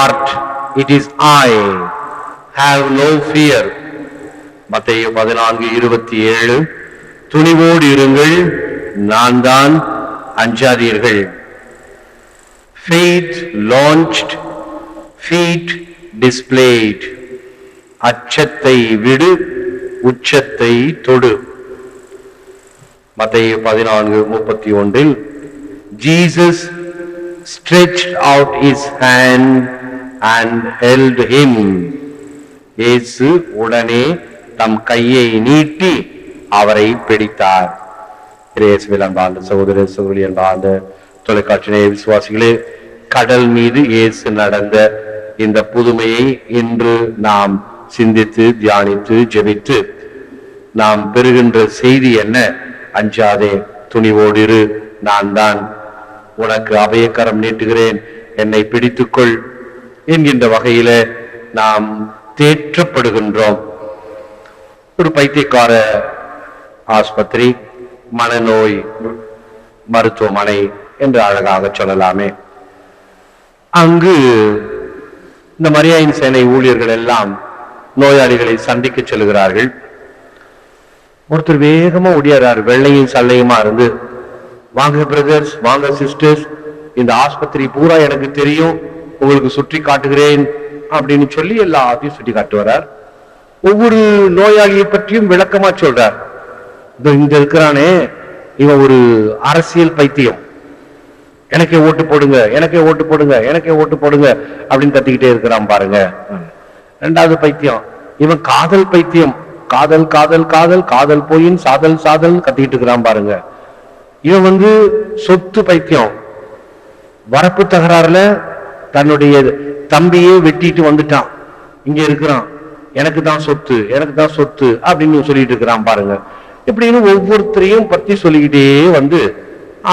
heart, it is I. Have no fear. மத்தேயு 14:27. துணிவோடு இருங்கள், நான் தான், அஞ்சாதீர்கள். Faith launched, feet displayed. அச்சத்தை விடு, உச்சத்தை தொடு. மத்தேயு 14:31. Jesus stretched out his hand and held him. இயேசு உடனே தம் கையை நீட்டி அவரை பிடித்தார். இயேசுவில் அன்பார்ந்த சகோதர சகோதரி, அன்பார்ந்த தொலைக்காட்சி நேய விசுவாசிகளே, கடல் மீது இயேசு நடந்த இந்த புதுமையை இன்று நாம் சிந்தித்து தியானித்து ஜெபித்து நாம் பெறுகின்ற செய்தி என்ன? அஞ்சாதே, துணிவோடு இரு, நான் தான், உனக்கு அபயக்கரம் நீட்டுகிறேன், என்னை பிடித்துக்கொள் என்கின்ற வகையில நாம் தேற்றப்படுகின்றோம். ஒரு பைத்தியக்கார ஆஸ்பத்திரி, மனநோய் மருத்துவமனை என்று அழகாக சொல்லலாமே. அங்கு இந்த மரியாயின் சேனை ஊழியர்கள் எல்லாம் நோயாளிகளை சந்திக்க செல்கிறார்கள். ஒருத்தர் வேகமா ஓடியாரு, வெள்ளையும் சல்லையுமா இருந்து, வாங்க பிரதர்ஸ், வாங்க சிஸ்டர்ஸ், இந்த ஆஸ்பத்திரி பூரா எனக்கு தெரியும், உங்களுக்கு சுற்றி காட்டுகிறேன் அப்படின்னு சொல்லி எல்லாத்தையும் சுற்றி காட்டு வர்றார். ஒவ்வொரு நோயாளியை பற்றியும் விளக்கமா சொல்றார். இங்க இருக்கிறானே, இவன் ஒரு அரசியல் பைத்தியம், எனக்கே ஓட்டு போடுங்க, எனக்கே ஓட்டு போடுங்க, எனக்கே ஓட்டு போடுங்க அப்படின்னு கத்திக்கிட்டே இருக்கிறான் பாருங்க. ரெண்டாவது பைத்தியம், இவன் காதல் பைத்தியம், காதல் காதல் காதல் காதல் போயின் சாதல் சாதல் கத்திக்கிட்டு இருக்கிறான் பாருங்க. இவன் சொத்து பைத்தியம், வரப்பு தகராறுல தன்னுடைய தம்பியே வெட்டிட்டு வந்துட்டான், இங்க இருக்கிறான், எனக்கு தான் சொத்து, எனக்கு தான் சொத்து அப்படின்னு சொல்லிட்டு இருக்கிறான் பாருங்க. இப்படின்னு ஒவ்வொருத்தரையும் பத்தி சொல்லிக்கிட்டே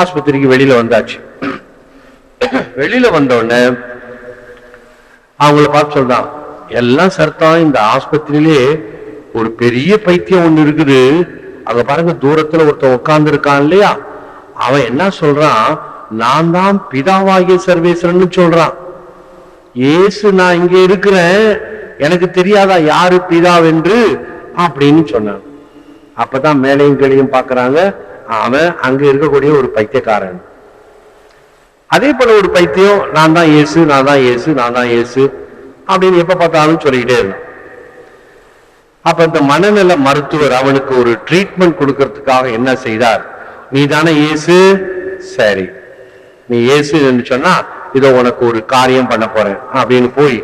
ஆஸ்பத்திரிக்கு வெளியில வந்தாச்சு. வெளியில வந்தோடனே அவங்கள பார்த்து சொல்றான், எல்லாம் சர்த்தான், இந்த ஆஸ்பத்திரியிலே ஒரு பெரிய பைத்தியம் ஒண்ணு இருக்குது, அங்க பாருங்க தூரத்துல ஒருத்தன் உட்கார்ந்து இருக்கான் இல்லையா, அவன் என்ன சொல்றான், நான் தான் பிதாவாகிய சர்வேஸ்வரன் சொல்றான். இயேசு, நான் இங்க இருக்கிறேன், எனக்கு தெரியாதா யாரு பிதாவென்று அப்படின்னு சொன்னான். அப்பதான் மேலையும் கீழையும் பாக்குறாங்க, அவன் அங்க இருக்கக்கூடிய ஒரு பைத்தியக்காரன். அதே போல ஒரு பைத்தியம், நான் தான் இயேசு, நான் தான் இயேசு, நான் தான் இயேசு அப்படின்னு எப்ப பார்த்தாலும் சொல்லிக்கிட்டே இருந்தான். அப்ப இந்த மனநல மருத்துவர் அவனுக்கு ஒரு ட்ரீட்மெண்ட் கொடுக்கறதுக்காக என்ன செய்தார், நீ தானே இயேசு, சரி நீ இயேசு என்று சொன்னா இதோ உனக்கு ஒரு காரியம் பண்ண போறேன் அப்படின்னு போய்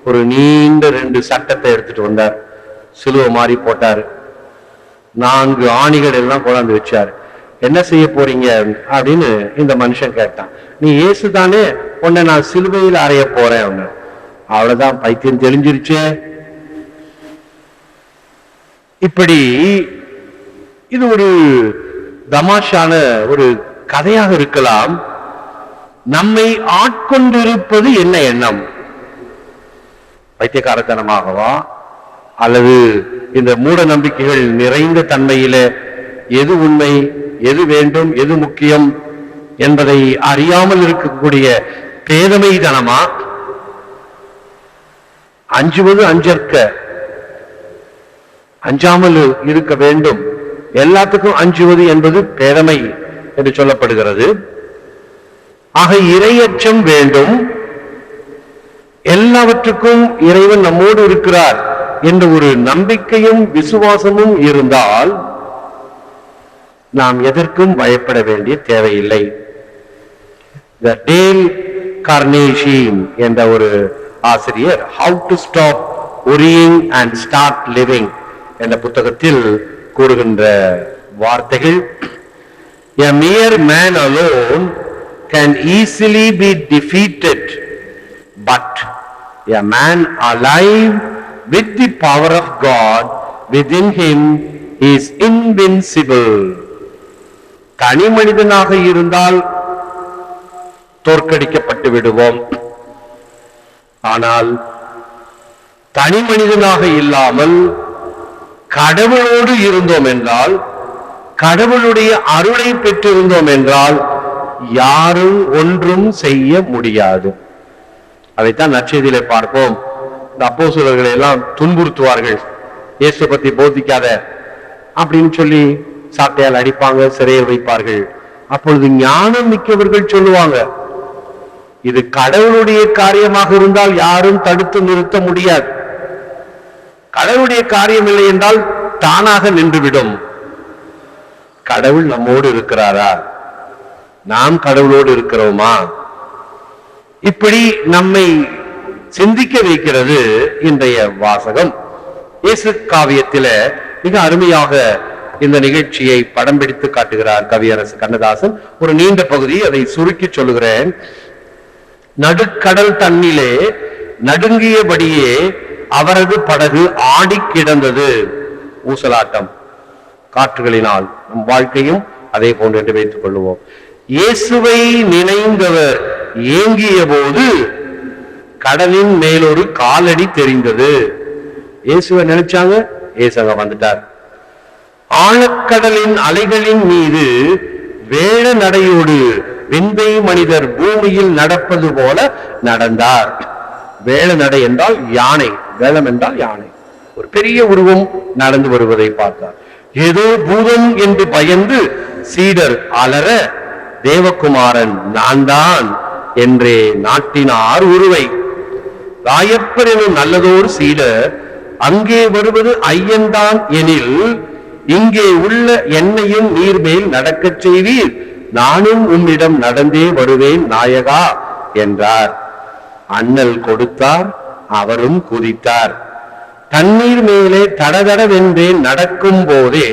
ஒரு நீண்ட 2 சட்டத்தை எடுத்துட்டு வந்தார், சிலுவை மாதிரி போட்டாரு, 4 ஆணிகள் எல்லாம் கொண்டாந்து வச்சாரு. என்ன செய்ய போறீங்க அப்படின்னு இந்த மனுஷன் கேட்டான். நீ இயேசு தானே, உன்னை நான் சிலுவையில் அறைய போறேன். அவ்வளவுதான், பைத்தியம் தெளிஞ்சிருச்சு. இப்படி இது ஒரு தமாஷான ஒரு கதையாக இருக்கலாம். நம்மை ஆட்கொண்டிருப்பது என்ன எண்ணம்? பைத்தியக்காரத்தனமாகவா, அல்லது இந்த மூட நம்பிக்கைகள் நிறைந்த தன்மையில எது உண்மை, எது வேண்டும், எது முக்கியம் என்பதை அறியாமல் இருக்கக்கூடிய பேதமைதனமா? அஞ்சுவது அஞ்சற்க, அஞ்சாமல் இருக்க வேண்டும், எல்லாத்துக்கும் அஞ்சுவது என்பது பேதமை என்று சொல்லப்படுகிறது. ஆக இறையச்சம் வேண்டும், எல்லாவற்றுக்கும் இறைவன் நம்மோடு இருக்கிறார் என்ற ஒரு நம்பிக்கையும் விசுவாசமும் இருந்தால் நாம் எதற்கும் பயப்பட வேண்டிய தேவையில்லை. டேல் கார்னேஷின் என்ற ஒரு ஆசிரியர் How to Stop Worrying and Start Living என்ற புத்தகத்தில் கூறுகின்ற வார்த்தைகள், A mere man alone can easily be defeated, but a man alive with the power of God within him is invincible. தனி மனிதனாக இருந்தால் தோற்கடிக்கப்பட்டு விடுவோம், ஆனால் தனி மனிதனாக இல்லாமல் கடவுளோடு இருந்தோம் என்றால், கடவுளுடைய அருளை பெற்றிருந்தோம் என்றால் யாரும் ஒன்றும் செய்ய முடியாது. அதைத்தான் நற்செய்தியிலே பார்ப்போம். இந்த அப்போஸ்தலர்களை எல்லாம் துன்புறுத்துவார்கள், இயேசு பத்தி போதிக்காத அப்படின்னு சொல்லி சாட்டையால் அடிப்பாங்க, சிறையில் வைப்பார்கள். அப்பொழுது ஞானம் மிக்கவர்கள் சொல்லுவாங்க, இது கடவுளுடைய காரியமாக இருந்தால் யாரும் தடுத்து நிறுத்த முடியாது. கடவுளுடைய காரியம் இல்லை என்றால் தானாக நின்றுவிடும். கடவுள் நம்மோடு இருக்கிறாரா? நாம் கடவுளோடு இருக்கிறோமா? இப்படி நம்மை சிந்திக்க வைக்கிறது இன்றைய வாசகம். இயேசு காவியத்தில மிக அருமையாக இந்த நிகழ்ச்சியை படம் பிடித்து காட்டுகிறார் கவியரசு கண்ணதாசன். ஒரு நீண்ட பகுதி, அதை சுருக்கி சொல்லுகிறேன். நடுக்கடல் தன்னிலே நடுங்கியபடியே அவரது படகு ஆடி கிடந்தது. ஊசலாட்டம் காற்றுகளினால் நம் வாழ்க்கையும் அதே போன்று என்று வைத்துக் கொள்வோம். இயேசுவை நினைந்தவர் ஏங்கிய போது கடலின் மேலொரு காலடி தெரிந்தது. இயேசுவை நினைச்சாங்க, இயேசுங்க வந்துட்டார். ஆழக்கடலின் அலைகளின் மீது வேழ நடையோடு விந்தை மனிதர் பூமியில் நடப்பது போல நடந்தார். வேழ நடை என்றால் யானை, வேளம் என்றால் யானை, ஒரு பெரிய உருவம் நடந்து வருவதை பார்த்தார். ஏதோ பூதம் என்று பயந்து சீடர் அலற, தேவகுமாரன் நான் தான் என்றே நாட்டினார் உருவை. ராயப்பர் எனும் நல்லதோர் சீடர் அங்கே வருவது ஐயன்தான் எனில், இங்கே உள்ள என்னையும் நீர் மேல் நடக்கச் செய்வீர், நானும் உம்மிடம் நடந்தே வருவேன் நாயகா என்றார். அண்ணல் கொடுத்தார், அவரும் குதித்தார். தண்ணீர் மேலே தடதடவென்றே நடக்கும் போதே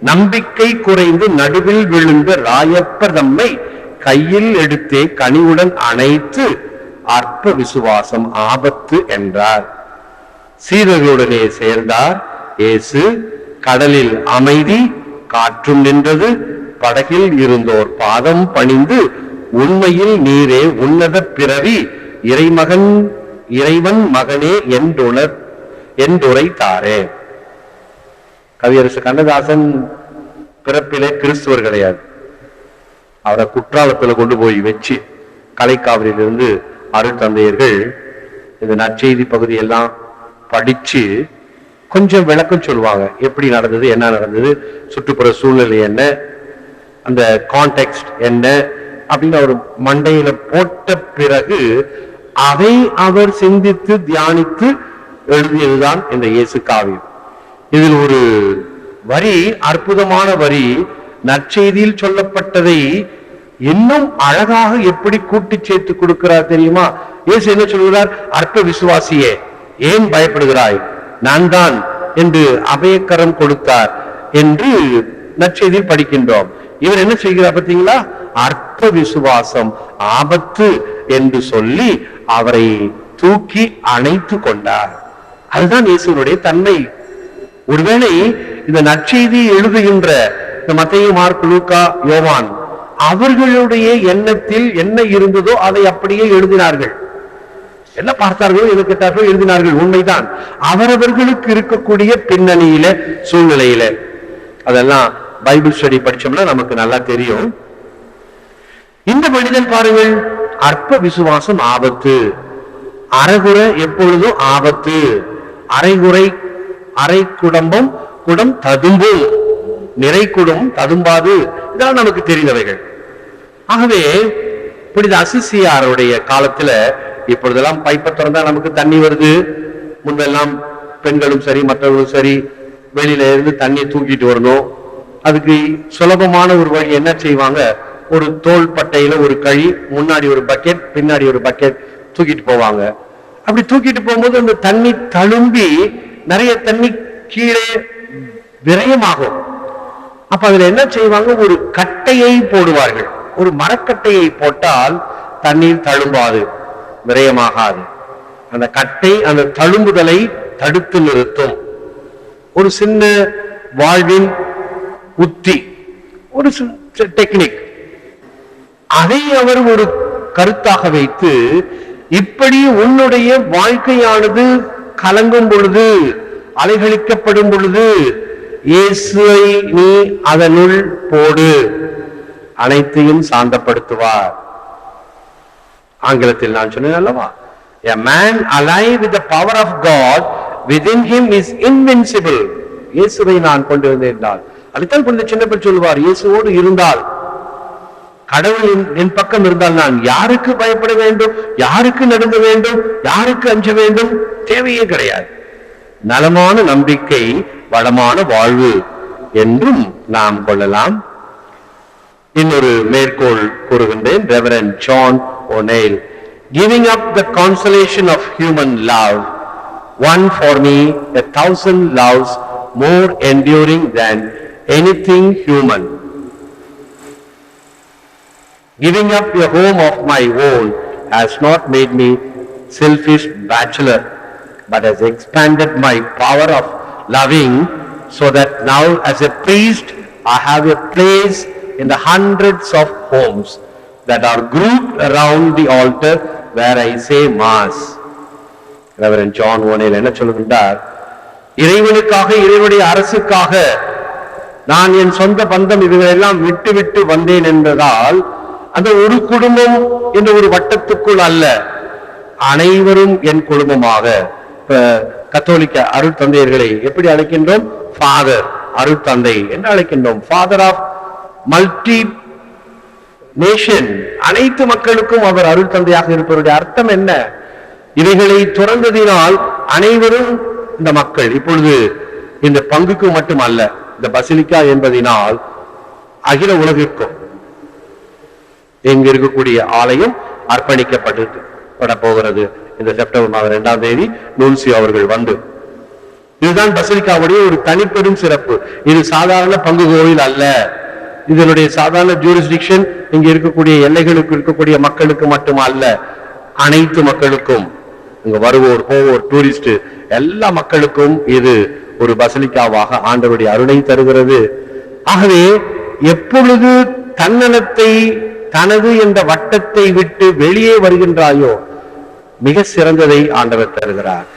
நம்பிக்கை குறைந்து நடுவில் விழுந்த ராயப்பர் தம்மை கையில் எடுத்தே கனிவுடன் அணைத்து, அற்ப விசுவாசம் ஆபத்து என்றார். சீடர்களுடனே சேர்ந்தார் இயேசு. கடலில் அமைதி, காற்றும் நின்றது. படகில் இருந்தோர் பாதம் பணிந்து, உண்மையில் நீரே உன்னத பிறவி, இறைவன் மகனே என்றுரைத்தாரே. கவியரசு கண்ணதாசன் பிறப்பிலே கிறிஸ்துவர் கிடையாது. அவரை குற்றாலத்துல கொண்டு போய் வச்சு கலைக்காவிலிருந்து அருட்தந்தையர்கள் இந்த நற்செய்தி பகுதியெல்லாம் படிச்சு கொஞ்சம் விளக்கம் சொல்லுவாங்க. எப்படி நடந்தது, என்ன நடந்தது, சுற்றுப்புற சூழ்நிலை என்ன, அந்த கான்டெக்ஸ்ட் என்ன அப்படின்னு அவர் மண்டையில போட்ட பிறகு அதை அவர் சிந்தித்து தியானித்து எழுதியதுதான் இந்த இயேசு காவியம். இதில் ஒரு வரி, அற்புதமான வரி, நற்செய்தியில் சொல்லப்பட்டதை இன்னும் அழகாக எப்படி கூட்டி சேர்த்து கொடுக்கிறார் தெரியுமா? இயேசு என்ன சொல்கிறார்? அற்ப விசுவாசியே, ஏன் பயப்படுகிறாய், நான் தான் என்று அபயக்கரம் கொடுத்தார் என்று நற்செய்தியில் படிக்கின்றோம். இவர் என்ன செய்கிறார் பார்த்தீங்களா? அற்ப விசுவாசம் ஆபத்து என்று சொல்லி அவரை தூக்கி அணைத்து கொண்டார். அதுதான் இயேசுனுடைய தன்மை. ஒருவேளை இந்த நற்செய்தி எழுதுகின்ற மத்தேயு, மார்க், லூக்கா, யோவான் அவர்களுடைய எண்ணத்தில் என்ன இருந்ததோ அதை அப்படியே எழுதினார்கள். என்ன பார்த்தார்களோ, எது கேட்டார்களோ எழுதினார்கள். உண்மைதான். அவரவர்களுக்கு இருக்கக்கூடிய பின்னணியில, சூழ்நிலையில, அதெல்லாம் பைபிள் ஸ்டடி படிச்சோம்னா நமக்கு நல்லா தெரியும். இந்த மனிதன் பாருங்கள், அற்ப விசுவாசம் ஆபத்து, அரைகுறை எப்பொழுதும் ஆபத்து, அரைகுறை அரை குடம்பம் குடம் ததும்பும், நிறை குடம் ததும்பாது, இதெல்லாம் நமக்கு தெரிந்தவைகள். ஆகவே புனித அசிசியாருடைய காலத்துல இப்பொழுதெல்லாம் பைப்பை திறந்தா நமக்கு தண்ணி வருது. முன்பெல்லாம் பெண்களும் சரி மற்றவர்களும் சரி வெளியில இருந்து தண்ணி தூக்கிட்டு வரணும். அதுக்கு சுலபமான ஒரு வழி என்ன செய்வாங்க? ஒரு தோல் பட்டையில ஒரு கழி, முன்னாடி ஒரு பக்கெட், பின்னாடி ஒரு பக்கெட் தூக்கிட்டு போவாங்க. அப்படி தூக்கிட்டு போகும்போது அந்த தண்ணி தழும்பி நிறைய தண்ணி கீழே விரயமாகும். அப்ப அதுல என்ன செய்வாங்க? ஒரு கட்டையை போடுவார்கள். ஒரு மரக்கட்டையை போட்டால் தண்ணீர் தழும்பாது, விரயமாகாது. அந்த கட்டை அந்த தழும்புதலை தடுத்து நிறுத்தும். ஒரு சின்ன வாழ்வின் உத்தி, ஒரு டெக்னிக். அதை அவர் ஒரு கருத்தாக வைத்து, இப்படி உன்னுடைய வாழ்க்கையானது கலங்கும் பொழுது, அலைகளிக்கப்படும் பொழுது, இயேசுவை நீ அதனுள் போடு, அனைத்தையும் சாந்தப்படுத்துவார். ஆங்கிலத்தில் நான் சொன்னேன் அல்லவா, A man alive with the power of God within him is invincible. இயேசுவை நான் கொண்டு வந்தேன். அதுதான் புனித சின்னப்பர் சொல்வார், இயேசுவோடு இருந்தால், கடவுள் என் பக்கம் இருந்தால் நான் யாருக்கு பயப்பட வேண்டும், யாருக்கு நடுங்க வேண்டும், யாருக்கு அஞ்ச வேண்டும்? தேவையே கிடையாது. நலமான நம்பிக்கை வளமான வாழ்வு என்றும் நாம் கொள்ளலாம். இன்னொரு மேற்கோள் கூறுகின்றேன். Reverend John O'Neill, giving up the consolation of human love, one for me 1,000 loves more enduring than anything human. Giving up a home of my own has not made me selfish bachelor, but has expanded my power of loving, so that now as a priest I have a place in the hundreds of homes that are grouped around the altar where I say mass. Reverend John O'Neill என்ன சொல்லுகின்றார்? இறைவனுக்காக, இறைவனுடைய அரசுக்காக நான் என் சொந்த பந்தம் இவைகளெல்லாம் விட்டு விட்டு வந்தேன் என்பதால், அந்த ஒரு குடும்பம் என்ற ஒரு வட்டத்துக்குள் அல்ல, அனைவரும் என் குடும்பமாக. கத்தோலிக்க அருட்தந்தையர்களை எப்படி அழைக்கின்றோம்? ஃபாதர், அருட்தந்தை என்று அழைக்கின்றோம். ஃபாதர் ஆஃப் மல்டி நேஷன், அனைத்து மக்களுக்கும் அவர் அருட்தந்தையாக இருப்பவருடைய அர்த்தம் என்ன? இவைகளை துறந்ததினால் அனைவரும் இந்த மக்கள். இப்பொழுது இந்த பங்குக்கு மட்டுமல்ல, இந்த பசிலிக்கா என்பதினால் அகில உலகிற்கும் இங்கு இருக்கக்கூடிய ஆலயம் அர்ப்பணிக்கப்பட போகிறது. இந்த செப்டம்பர் மாதம் 2ஆம் தேதி நூன்சியோ அவர்கள் வந்து, இதுதான் பசிலிக்காவுடைய ஒரு தனிப்பெரும் சிறப்பு. இது சாதாரண பங்கு கோவில் அல்ல. இதனுடைய சாதாரண ஜூரிஸ்டிக்ஷன் இங்க இருக்கக்கூடிய எல்லைகளுக்கு இருக்கக்கூடிய மக்களுக்கு மட்டுமல்ல, அனைத்து மக்களுக்கும், இங்க வருவோர் போவோர் டூரிஸ்ட் எல்லா மக்களுக்கும் இது ஒரு பசிலிக்காவாக ஆண்டவருடைய அருளை தருகிறது. ஆகவே எப்பொழுது தன்னலத்தை, தனது என்ற வட்டத்தை விட்டு வெளியே வருகின்றாயோ, மிக சிறந்ததை ஆண்டவர் தருகிறார்.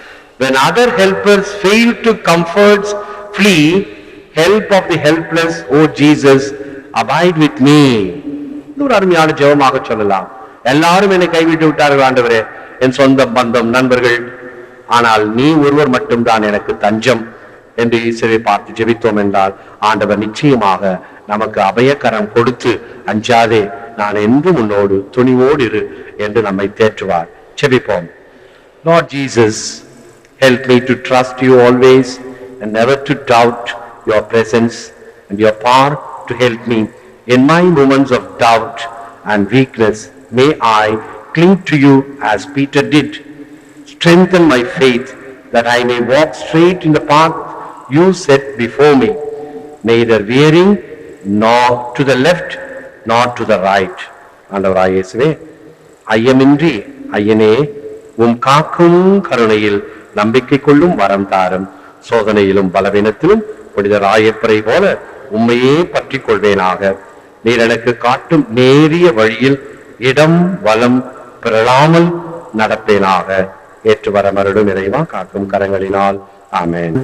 When other helpers fail to comfort, flee, help of the helpless, O Jesus, abide with me. இது ஒரு அருமையான ஜெபமாக சொல்லலாம். எல்லாரும் என்னை கைவிட்டு விட்டார்கள் ஆண்டவரே, என் சொந்த பந்தம், நண்பர்கள், ஆனால் நீ ஒருவர் மட்டும்தான் எனக்கு தஞ்சம் என்று இயேசுவை பார்த்து ஜெபித்தோம் என்றால், ஆண்டவர் நிச்சயமாக நமக்கு அபயக்கரம் கொடுத்து, அஞ்சாதே, நான் என்றும் உன்னோடு துணிவோடு இரு என்று நம்மை தேற்றுவார். ஜெபிப்போம். Lord Jesus, help me to trust you always and never to doubt your presence and your power to help me in my moments of doubt and weakness. May I cling to you as Peter did. Strengthen my faith that I may walk straight in the path you set before me, neither veering nor to the left nor to the right. ஆண்டவராகிய இயேசுவே, ஐயமின்றி ஐயனே, உம் காக்கும் கருணையில் நம்பிக்கை கொள்ளும் வரம் தாரும். சோதனையிலும் பலவீனத்திலும் புனித ராயப்பரை போல உம்மையே பற்றி கொள்வேனாக. நீர் எனக்கு காட்டும் நேரிய வழியில் இடம் வலம் பிறழாமல் நடப்பேனாக. ஏற்று வரமருடும் இறைவா, காக்கும் கரங்களினால். ஆமென்.